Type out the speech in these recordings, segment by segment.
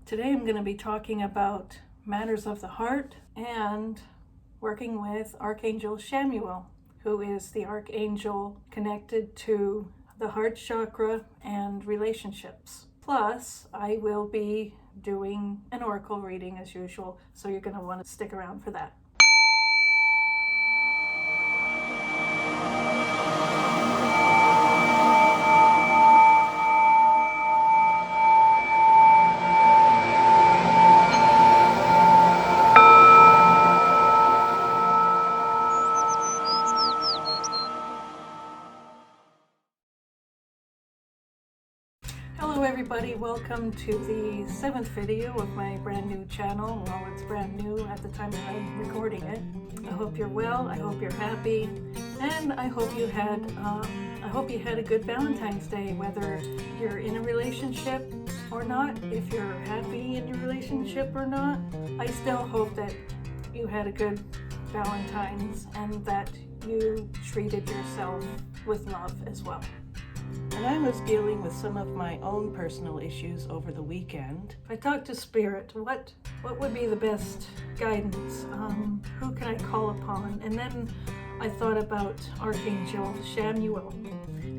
Today I'm going to be talking about matters of the heart and working with Archangel Chamuel, who is the archangel connected to the heart chakra and relationships. Plus, I will be doing an oracle reading as usual, so you're going to want to stick around for that. Hello everybody, welcome to the 7th video of my brand new channel. Well, it's brand new at the time that I'm recording it. I hope you're well, I hope you're happy, and I hope you had a good Valentine's Day, whether you're in a relationship or not, if you're happy in your relationship or not. I still hope that you had a good Valentine's and that you treated yourself with love as well. And I was dealing with some of my own personal issues over the weekend. I talked to Spirit, what would be the best guidance? Who can I call upon? And then I thought about Archangel Chamuel.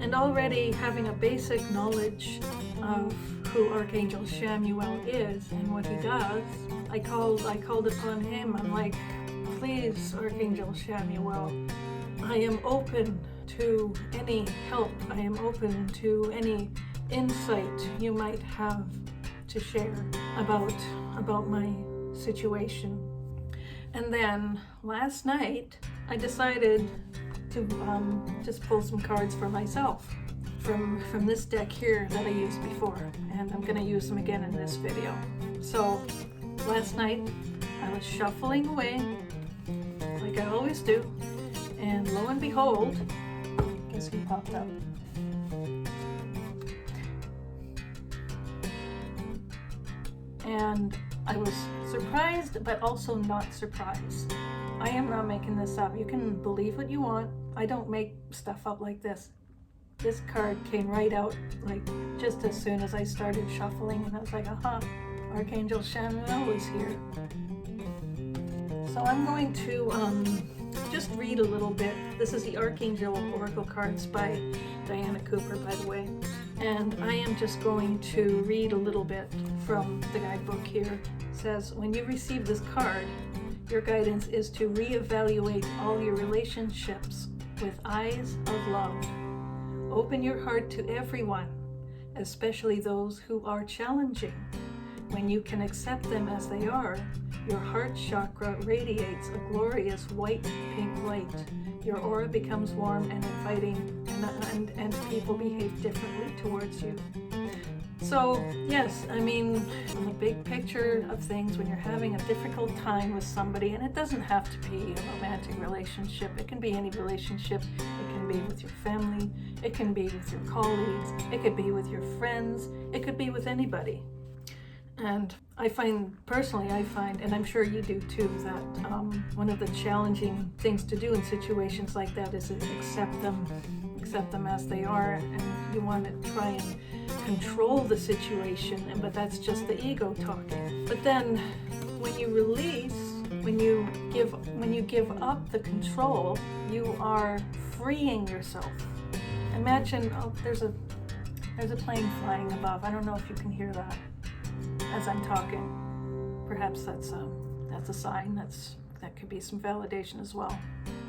And already having a basic knowledge of who Archangel Chamuel is and what he does, I called upon him. I'm like, please, Archangel Chamuel, I am open to any help. I am open to any insight you might have to share about my situation. And then last night I decided to just pull some cards for myself from this deck here that I used before, and I'm going to use them again in this video. So last night I was shuffling away like I always do, and lo and behold, guess who popped up? And I was surprised, but also not surprised. I am not making this up. You can believe what you want. I don't make stuff up like this. This card came right out, like just as soon as I started shuffling, and I was like, aha, Archangel Chamuel is here. So I'm going to just read a little bit. This is the Archangel Oracle cards by Diana Cooper, by the way. And I am just going to read a little bit from the guidebook here. It says, when you receive this card, your guidance is to reevaluate all your relationships with eyes of love. Open your heart to everyone, especially those who are challenging. When you can accept them as they are, your heart chakra radiates a glorious white-pink light. Your aura becomes warm and inviting, and people behave differently towards you. So, yes, I mean, in the big picture of things, when you're having a difficult time with somebody, and it doesn't have to be a romantic relationship, it can be any relationship, it can be with your family, it can be with your colleagues, it could be with your friends, it could be with anybody. And I find, and I'm sure you do too, that one of the challenging things to do in situations like that is accept them as they are, and you want to try and control the situation, but that's just the ego talking. But then when you release, when you give up the control, you are freeing yourself. Imagine, there's a plane flying above. I don't know if you can hear that as I'm talking. Perhaps that's a sign. That could be some validation as well.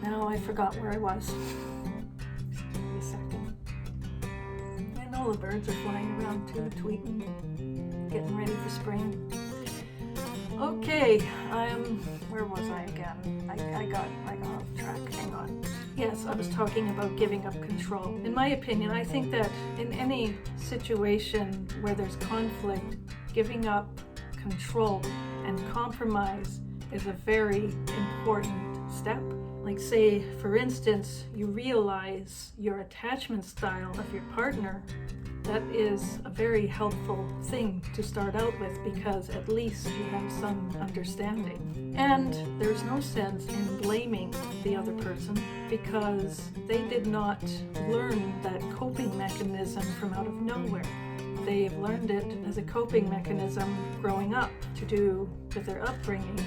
Now I forgot where I was. Just give me a second. And all the birds are flying around too, tweeting, getting ready for spring. Okay, where was I again? I got off track. Hang on. Yes, I was talking about giving up control. In my opinion, I think that in any situation where there's conflict, giving up control and compromise is a very important step. Like, say, for instance, you realize your attachment style of your partner. That is a very helpful thing to start out with, because at least you have some understanding. And there's no sense in blaming the other person, because they did not learn that coping mechanism from out of nowhere. they've learned it as a coping mechanism growing up to do with their upbringing.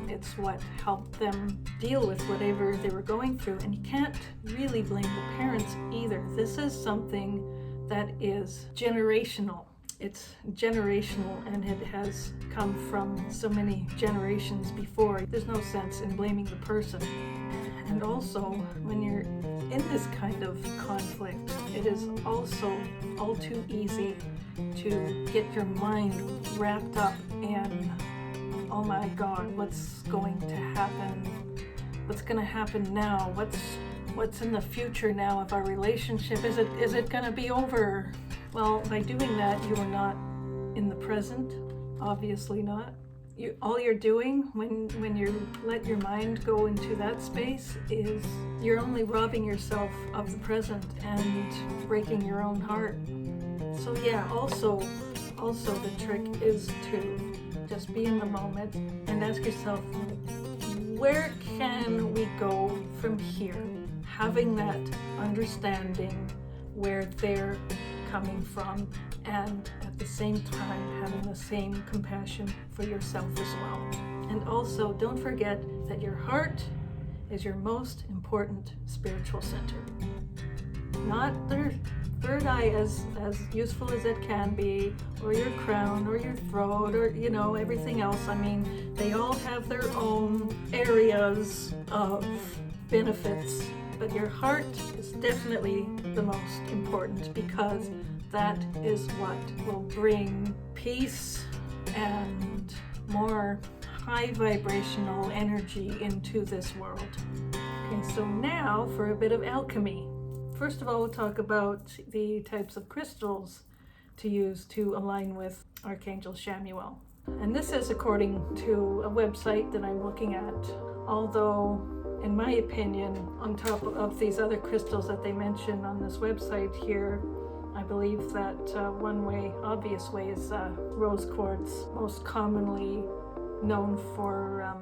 It's what helped them deal with whatever they were going through. And you can't really blame the parents either. This is something that is generational. It's generational, and it has come from so many generations before. There's no sense in blaming the person. And also, when you're in this kind of conflict, it is also all too easy to get your mind wrapped up in, oh my God, what's going to happen? What's going to happen now? What's in the future now of our relationship? Is it going to be over? Well, by doing that, you are not in the present. Obviously not. All you're doing when you let your mind go into that space is you're only robbing yourself of the present and breaking your own heart. So yeah, also the trick is to just be in the moment and ask yourself, where can we go from here? Having that understanding where they're coming from, and at the same time having the same compassion for yourself as well. And also, don't forget that your heart is your most important spiritual center. Not the third eye, as useful as it can be, or your crown, or your throat, or everything else. I mean, they all have their own areas of benefits, but your heart is definitely the most important, because that is what will bring peace and more high vibrational energy into this world. Okay, so now for a bit of alchemy. First of all, we'll talk about the types of crystals to use to align with Archangel Chamuel. And this is according to a website that I'm looking at, although in my opinion, on top of these other crystals that they mention on this website here, I believe that one obvious way is rose quartz, most commonly known for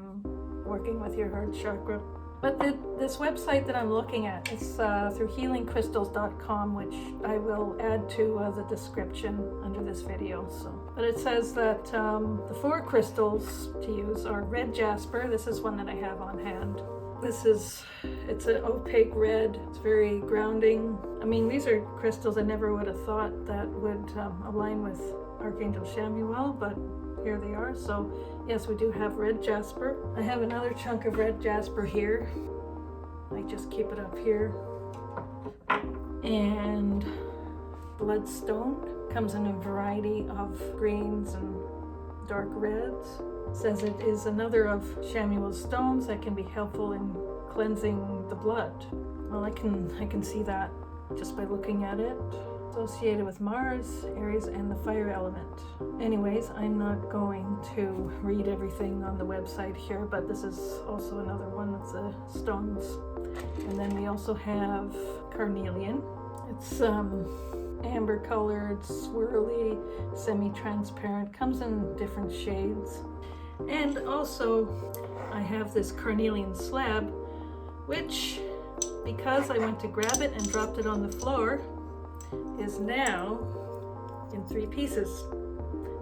working with your heart chakra. But this website that I'm looking at is through healingcrystals.com, which I will add to the description under this video. But it says that the 4 crystals to use are red jasper. This is one that I have on hand. It's an opaque red. It's very grounding. I mean, these are crystals I never would have thought that would align with Archangel Chamuel, but here they are. So yes, we do have red jasper. I have another chunk of red jasper here. I just keep it up here. And bloodstone comes in a variety of greens and dark reds. It says it is another of Chamuel's stones that can be helpful in cleansing the blood. Well, I can see that just by looking at it. Associated with Mars, Aries, and the fire element. Anyways, I'm not going to read everything on the website here, but this is also another one of the stones. And then we also have Carnelian. It's amber colored, swirly, semi-transparent, comes in different shades. And also I have this Carnelian slab, which, because I went to grab it and dropped it on the floor, is now in 3 pieces.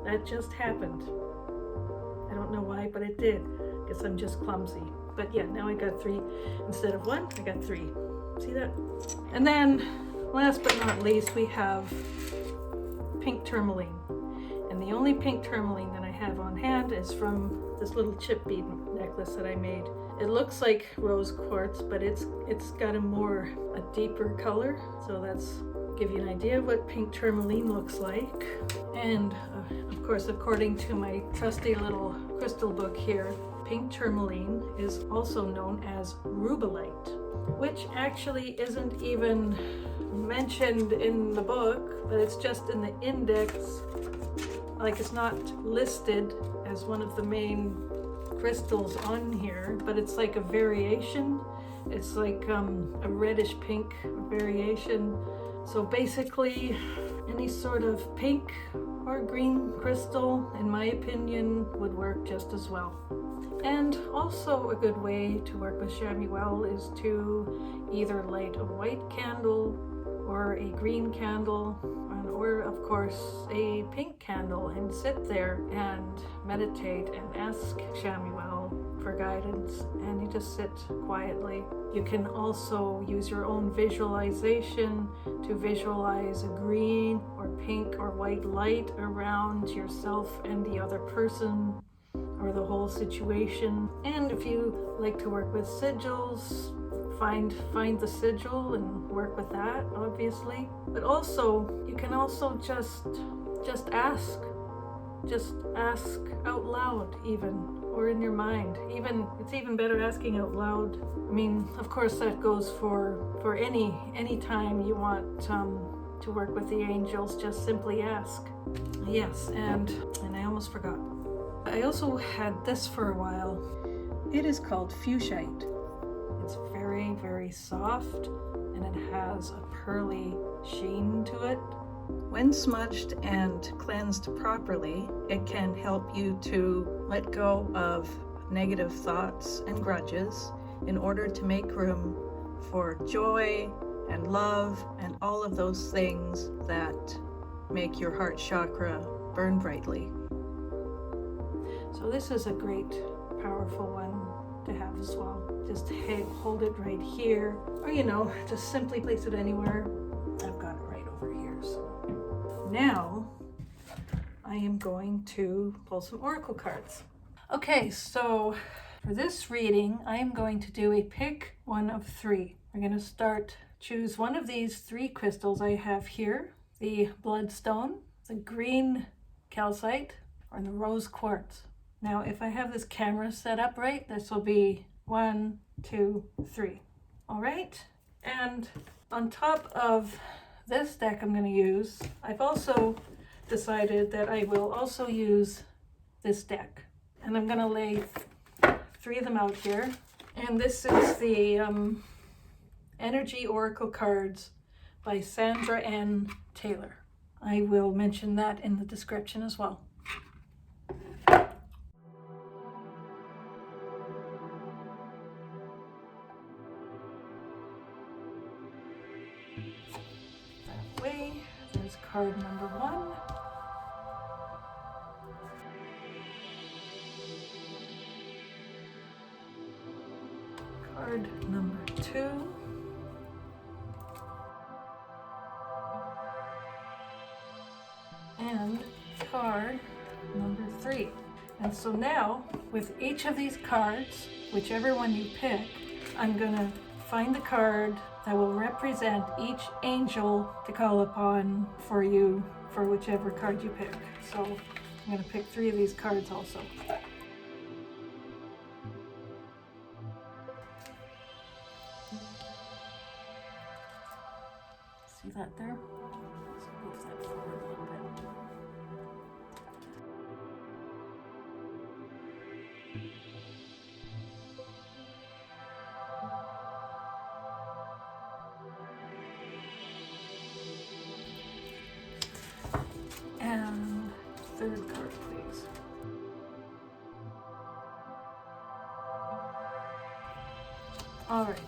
That just happened. I don't know why, but it did. Guess I'm just clumsy. But yeah, now I got 3 instead of 1. I got 3. See that? And then, last but not least, we have pink tourmaline. And the only pink tourmaline that I have on hand is from this little chip bead necklace that I made. It looks like rose quartz, but it's got a deeper color. So that's give you an idea of what pink tourmaline looks like. And of course, according to my trusty little crystal book here, pink tourmaline is also known as rubellite, which actually isn't even mentioned in the book, but it's just in the index. Like, it's not listed as one of the main crystals on here, but it's like a variation. It's like a reddish pink variation. So basically, any sort of pink or green crystal, in my opinion, would work just as well. And also a good way to work with Chamuel is to either light a white candle or a green candle over, of course, a pink candle and sit there and meditate and ask Chamuel for guidance, and you just sit quietly. You can also use your own visualization to visualize a green or pink or white light around yourself and the other person or the whole situation. And if you like to work with sigils, find the sigil and work with that, obviously. But also, you can also just ask out loud, even, or in your mind. It's even better asking out loud. I mean, of course, that goes for any time you want to work with the angels. Just simply ask. Yes, and I almost forgot. I also had this for a while. It is called Fuschite. It's very, very soft, and it has a pearly sheen to it. When smudged and cleansed properly, it can help you to let go of negative thoughts and grudges in order to make room for joy and love and all of those things that make your heart chakra burn brightly. So this is a great, powerful one to have as well. Just hold it right here, or just simply place it anywhere. I've got it right over here. So now I am going to pull some oracle cards. Okay, so for this reading, I am going to do a pick one of three. We're going to choose one of these three crystals I have here: the bloodstone, the green calcite, or the rose quartz. Now, if I have this camera set up right, this will be 1, 2, 3. All right. And on top of this deck I'm going to use, I've also decided that I will also use this deck. And I'm going to lay 3 of them out here. And this is the Energy Oracle cards by Sandra N. Taylor. I will mention that in the description as well. That way, there's card number 1. Card number 2. And card number 3. And so now, with each of these cards, whichever one you pick, I'm going to find the card that will represent each angel to call upon for you, for whichever card you pick. So I'm going to pick 3 of these cards also. See that there? Let's move that forward a little bit. And 3rd card, please. All right.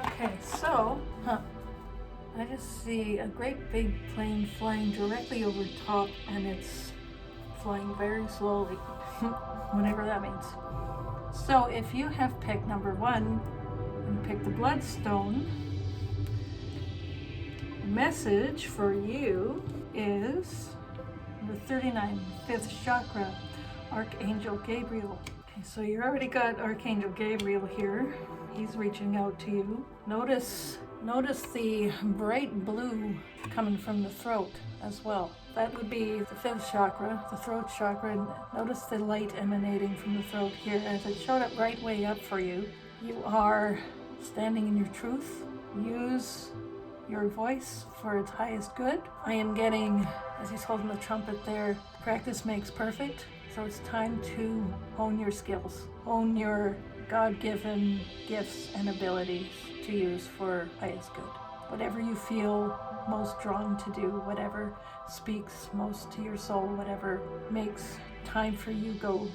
Okay, so, I just see a great big plane flying directly over top, and it's flying very slowly, whatever that means. So if you have picked number 1 and picked the bloodstone, the message for you is number 39, 5th chakra, Archangel Gabriel. Okay, so you already got Archangel Gabriel here. He's reaching out to you. Notice the bright blue coming from the throat as well. That would be the 5th chakra, the throat chakra. And notice the light emanating from the throat here as it showed up right way up for you. You are standing in your truth. Use your voice for its highest good. I am getting, as he's holding the trumpet there, practice makes perfect. So it's time to hone your skills, hone your God-given gifts and abilities to use for highest good. Whatever you feel most drawn to do, whatever speaks most to your soul, whatever makes time for you go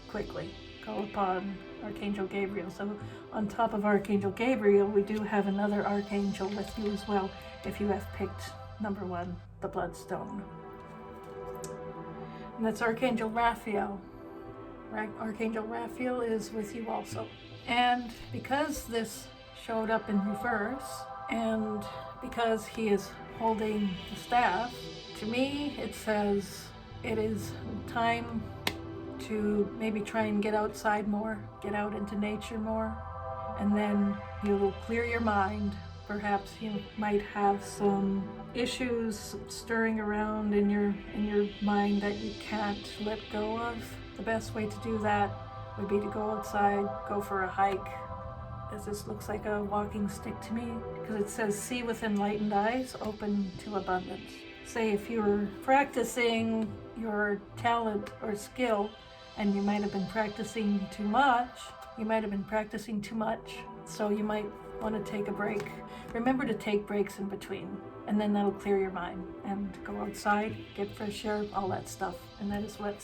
quickly. Call upon Archangel Gabriel. So on top of Archangel Gabriel, we do have another Archangel with you as well, if you have picked number 1. the bloodstone. And that's Archangel Raphael. Archangel Raphael is with you also. And because this showed up in reverse, and because he is holding the staff, to me it says it is time to maybe try and get outside more, get out into nature more, and then you'll clear your mind. Perhaps you might have some issues stirring around in your mind that you can't let go of. The best way to do that would be to go outside, go for a hike, as this looks like a walking stick to me, because it says, see with enlightened eyes, open to abundance. Say if you were practicing your talent or skill, and you might have been practicing too much, so you might want to take a break. Remember to take breaks in between, and then that'll clear your mind, and go outside, get fresh air, all that stuff. And that is what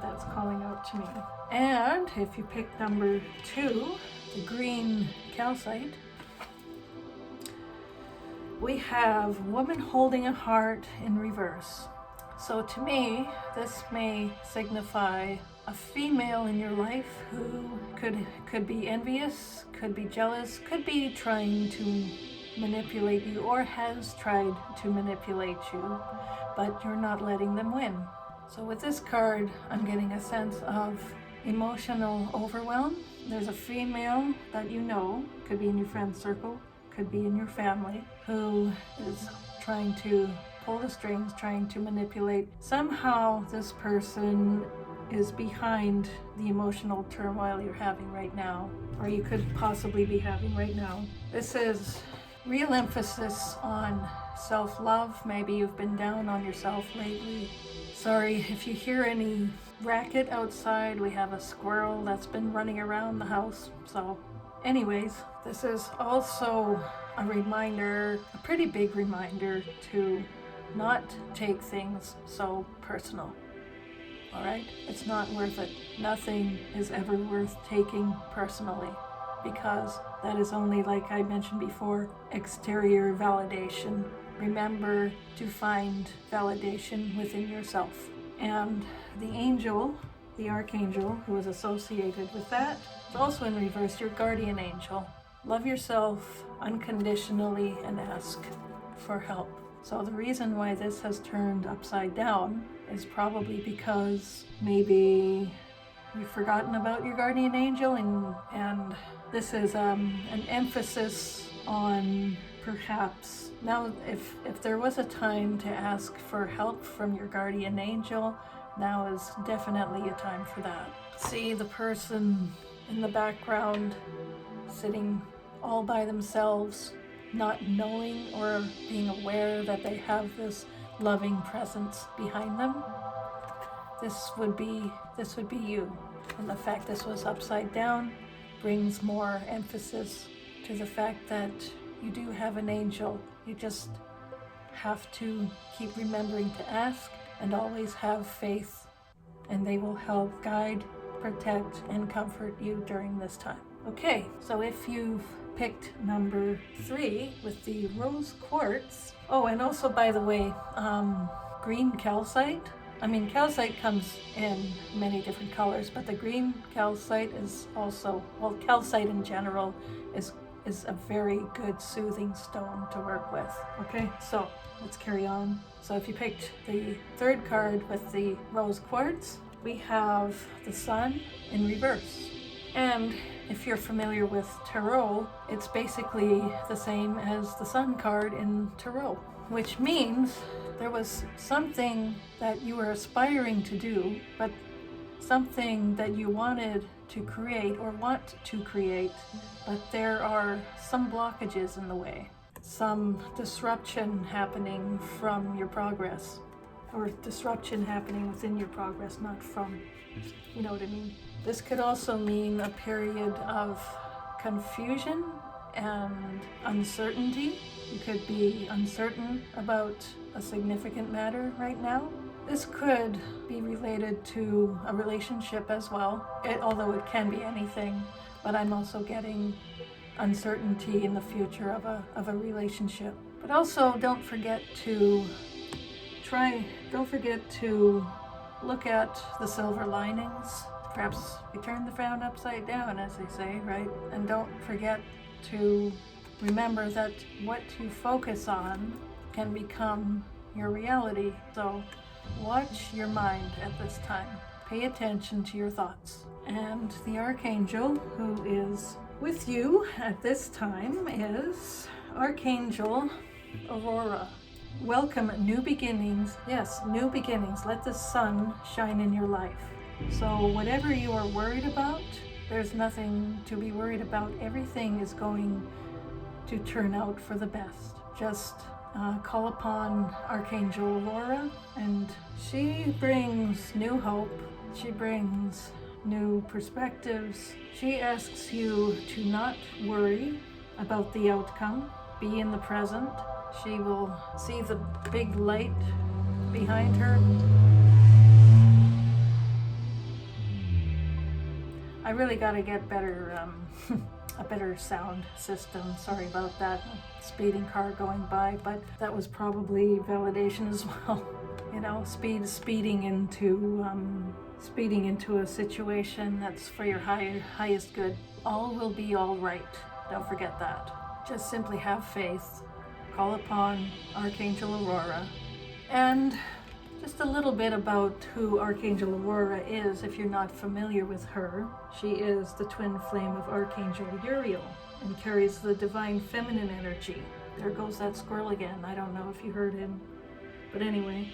that's calling out to me. And if you pick number 2, the green calcite, we have woman holding a heart in reverse. So to me, this may signify a female in your life who could be envious, could be jealous, could be trying to manipulate you, or has tried to manipulate you, but you're not letting them win. So with this card, I'm getting a sense of emotional overwhelm. There's a female that you know, could be in your friend circle, could be in your family, who is trying to pull the strings, trying to manipulate. Somehow this person is behind the emotional turmoil you're having right now, or you could possibly be having right now. This is real emphasis on self-love. Maybe you've been down on yourself lately. Sorry if you hear any racket outside. We have a squirrel that's been running around the house. So anyways, this is also a reminder, a pretty big reminder, to not take things so personal. All right? It's not worth it. Nothing is ever worth taking personally, because that is only, like I mentioned before, exterior validation. Remember to find validation within yourself. And the angel, the archangel who is associated with that, is also in reverse, your guardian angel. Love yourself unconditionally and ask for help. So the reason why this has turned upside down is probably because maybe you've forgotten about your guardian angel, and this is an emphasis on perhaps, now if there was a time to ask for help from your guardian angel, now is definitely a time for that. See the person in the background sitting all by themselves, not knowing or being aware that they have this loving presence behind them. This would be you. And the fact this was upside down brings more emphasis to the fact that you do have an angel. You just have to keep remembering to ask and always have faith, and they will help guide, protect, and comfort you during this time. Okay, so if you've picked number 3 with the rose quartz. Oh, and also, by the way, green calcite. I mean, calcite comes in many different colors, but the green calcite is also, well, calcite in general is a very good soothing stone to work with. Okay, so let's carry on. So if you picked the 3rd card with the rose quartz, we have the sun in reverse. And if you're familiar with tarot, it's basically the same as the sun card in tarot, which means there was something that you were aspiring to do, but something that you wanted to create or want to create, but there are some blockages in the way, some disruption happening from your progress, or disruption happening within your progress, not from, you know what I mean? This could also mean a period of confusion and uncertainty. You could be uncertain about a significant matter right now. This could be related to a relationship as well, although it can be anything, but I'm also getting uncertainty in the future of a relationship. But also don't forget to don't forget to look at the silver linings. Perhaps we turn the frown upside down, as they say, right? And don't forget to remember that what you focus on can become your reality. So watch your mind at this time. Pay attention to your thoughts. And the Archangel who is with you at this time is Archangel Aurora. Welcome new beginnings. Yes, new beginnings. Let the sun shine in your life. So whatever you are worried about, there's nothing to be worried about. Everything is going to turn out for the best. Just call upon Archangel Aurora, and she brings new hope. She brings new perspectives. She asks you to not worry about the outcome. Be in the present. She will see the big light behind her. I really got to get better, a better sound system. Sorry about that speeding car going by, but that was probably validation as well. You know, speeding into a situation that's for your highest good. All will be all right. Don't forget that. Just simply have faith. Call upon Archangel Aurora. And just a little bit about who Archangel Aurora is, if you're not familiar with her. She is the twin flame of Archangel Uriel and carries the divine feminine energy. There goes that squirrel again. I don't know if you heard him. But anyway,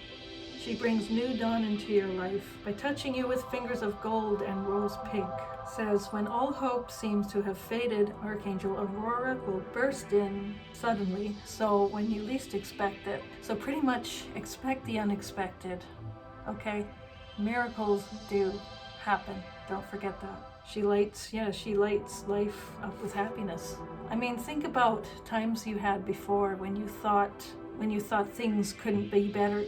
she brings new dawn into your life by touching you with fingers of gold and rose pink. Says, when all hope seems to have faded, Archangel Aurora will burst in suddenly, so when you least expect it. So pretty much expect the unexpected, okay? Miracles do happen, don't forget that. She lights life up with happiness. I mean, think about times you had before when you thought things couldn't be better,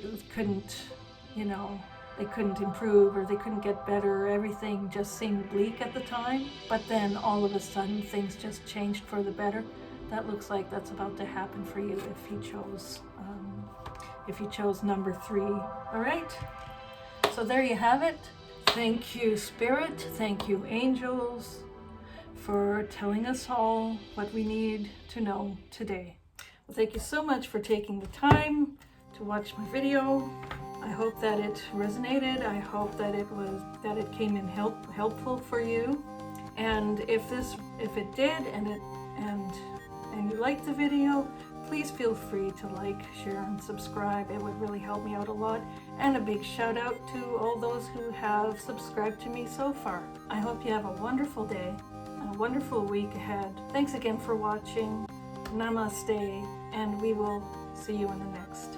they couldn't improve or they couldn't get better. Everything just seemed bleak at the time. But then all of a sudden things just changed for the better. That looks like that's about to happen for you if you chose number 3. All right. So there you have it. Thank you, Spirit. Thank you, angels, for telling us all what we need to know today. Well, thank you so much for taking the time to watch my video. I hope that it resonated. I hope that it came in helpful for you. And if it did and you liked the video, please feel free to like, share, and subscribe. It would really help me out a lot. And a big shout out to all those who have subscribed to me so far. I hope you have a wonderful day, a wonderful week ahead. Thanks again for watching. Namaste, and we will see you in the next.